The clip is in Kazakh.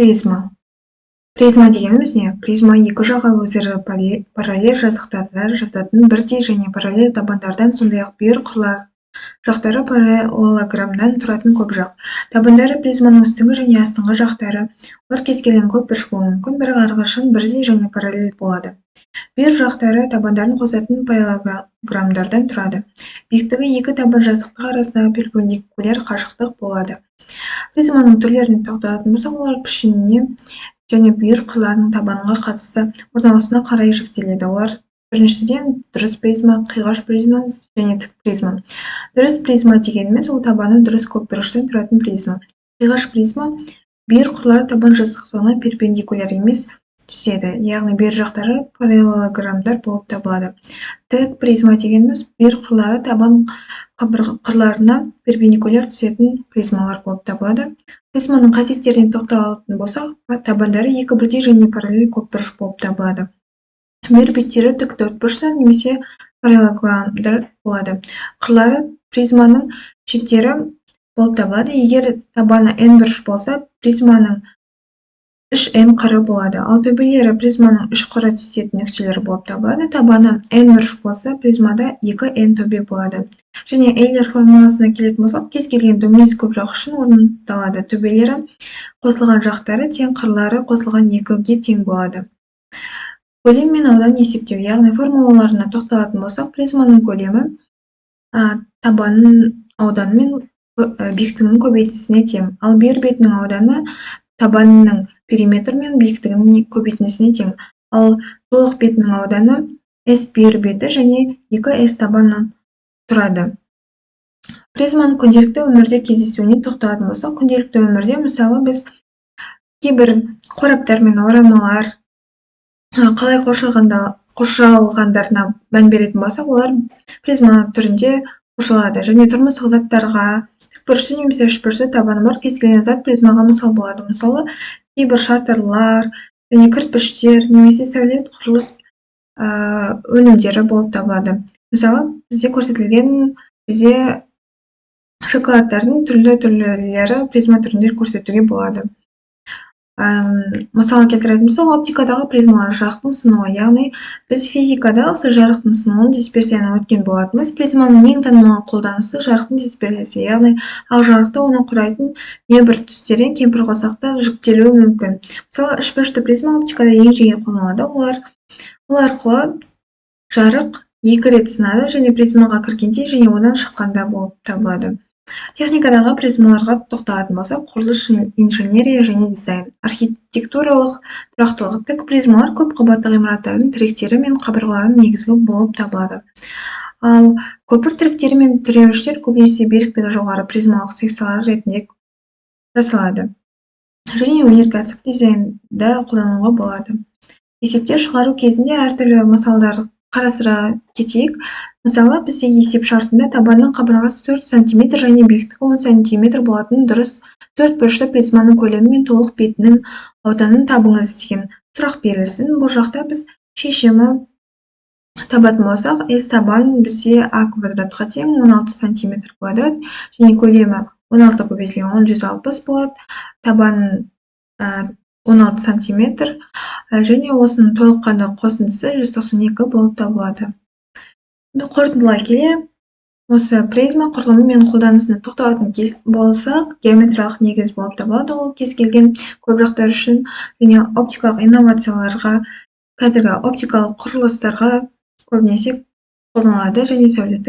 Призма. Призма дегеніміз не? Призма екі жағы өзара параллель жазықтарда жататын бірдей және параллель табандардан, сондай-ақ бүйір қырлар жақтары параллелограммдан тұратын көп жақ. Табандары призманың үстіңгі және астыңғы жақтары. Олар кез келген көп бұрыш болуы мүмкін, бірақ әрқашан бірдей және параллель болады. Бүйір жақтары табандарын қосатын параллелограммдардан тұрады. Биіктігі екі табан жазықтығы арасындағы перпендикуляр қашықтық болады. Призманың түрлеріне тоқталатын болсақ, олар пішініне және бүйір қырларының табанға қатысты орналасуына қарай жіктеледі. Олар біріншіден дұрыс призма, қиғаш призма және тік призма. Дұрыс призма дегеніміз ол табаны дұрыс көпбұрыштан тұратын призма. Қиғаш призма бүйір қырлары табан жазықтығына перпендикуляр емес түседі, яғни бүйір жақтары параллелограммдар болып табылады. Тік призма дегеніміз бүйір қырлары табан қырларына перпендикуляр түсетін призмалар болып табылады. Призманың қасиеттеріне тоқталатын болсақ, табандары екі бірдей және параллель көпбұрыш болып табылады. Бүйір беттері тік төртбұрыштар немесе параллелограммдар болады. Қырлары призманың шеттері болып табылады. Егер табаны n бұрыш болса, призманың 3n қыры болады. Ал төбелері призманың 3 қыры түсетін нүктелері болып табылады. Табаны n бұрыш болса, призмада 2n төбе болады. Және Эйлер формуласына келетін болсақ, кез келген дөңес көп жақ үшін орындалады. Төбелері қосылған жақтары тең, қырлары қосылған екіге тең болады. Көлем мен аудан есептеу, яғни формулаларына тоқталатын болсақ, призманың көлемі табанның ауданы мен биіктігінің көбейтіндісіне тең. Ал бүйір бетінің ауданы табанның периметр мен биіктігінің көбейтіндісіне тең. Ал толық бетінің ауданы S бүйір беті және 2S табаннан тұрады. Призманың күнделікті өмірде кездесуіне тоқталатын болсақ, күнделікті өмірде мысалы біз кейбір қораптар мен орамалар қалай қоршалғандарына мән беретін болсақ, олар призма түрінде қоршалады. Және тұрмыстық заттарға тікбұрышты немесе үшбұрышты табаны бар кез келген зат призмаға мысал болады. Мысалы, кейбір шатырлар және кірпіштер немесе сәулет құрылыс өнімдері болып табылады. Мысалы, бізде көрсетілген шоколадтардың түрлі-түрлілері призма түрінде көрсетуге болады. Мысалы келтіретін болсақ, оптикадағы призмалар жарықтың сынуы, яғни біз физикада осы жарықтың сынуын дисперсияны өткен болатынбыз. Призманың ең танымал қолданысы жарықтың дисперсиясы, яғни ақ жарықты оны құрайтын небір түстерден кемпірқосақта жүктелуі мүмкін. Мысалы, үшбұрышты призма оптикада ең жиі қолданылады. Ол арқылы жарық екі рет сынады және призмаға кіргенде және одан шыққанда болып табылады. Техникадағы призмаларға тоқталатын болсақ, құрылыс инженерия және дизайн, архитектуралық тұрақтылығы. Тік призмалар көп қабатты ғимараттардың тіректері мен қабырғаларының негізгі болып табылады. Ал көпір тіректері мен тіреуіштер көбінесе беріктігі жоғары призмалық секциялар ретінде жасалады. Және өнеркәсіп дизайнда қолдануға болады. Есептер шығару кезінде әртүрлі мысалдар қарастыра кетейік. Мысалы, бізде есеп шартында табанның қабырғасы 4 см және биіктігі 10 см болатын дұрыс төртбұрышты призманың көлемі мен толық бетінің ауданын табыңыз деген сұрақ берілсін. Бұл жақта біз шешімі табатын болсақ, S табан бізде А квадратқа тең 16 см квадрат және көлемі 16 көбейтілген 160 болады. Табан 16 см және осының толыққанды қосындысы 192 болып табылады. Қорытындылай келе, осы призма құрылымы мен қолданысына тоқталатын болсақ, геометриялық негіз болып табылады. Ол кез келген көп жақтар үшін және оптикалық инновацияларға, қазіргі оптикалық құрылыстарға көбінесе қолданылады және сәулеттік